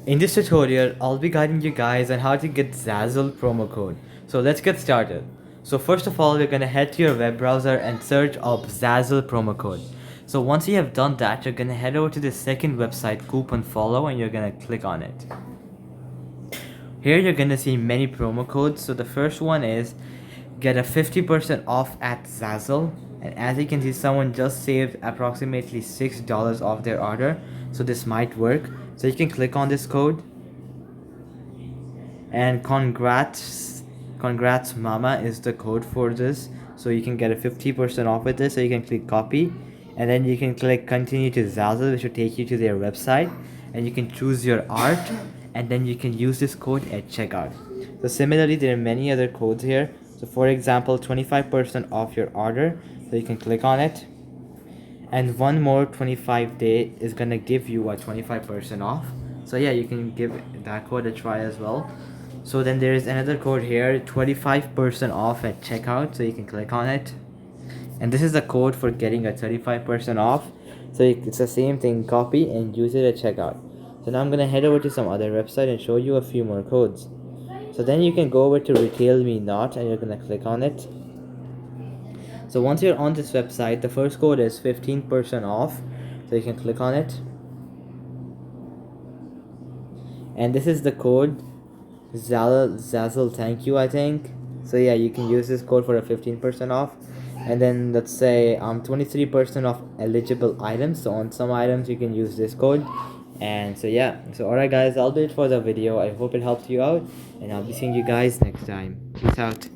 In this tutorial, I'll be guiding you guys on how to get Zazzle promo code. So let's get started. So first of all, you're gonna head to your web browser and search up Zazzle promo code. So once you have done that, you're gonna head over to the second website, Coupon Follow, and you're gonna click on it. Here you're gonna see many promo codes. So the first one is get a 50% off at Zazzle. And as you can see, someone just saved approximately $6 off their order. So this might work. So you can click on this code. And congrats mama is the code for this. So you can get a 50% off with this. So you can click copy. And then you can click continue to Zazzle, which will take you to their website. And you can choose your art. And then you can use this code at checkout. So similarly, there are many other codes here. So for example, 25% off your order. So you can click on it. And one more 25-day is gonna give you a 25% off. So yeah, you can give that code a try as well. So then there is another code here, 25% off at checkout. So you can click on it. And this is the code for getting a 35% off. So it's the same thing, copy and use it at checkout. So now I'm gonna head over to some other website and show you a few more codes. So then you can go over to Retail Me Not and you're gonna click on it. So once you're on this website, the first code is 15% off. So you can click on it. And this is the code Zazzle thank you, I think. So yeah, you can use this code for a 15% off. And then let's say 23% off eligible items. So on some items you can use this code. And so yeah, so alright guys, I'll do it for the video. I hope it helps you out, and I'll be seeing you guys next time. Peace out.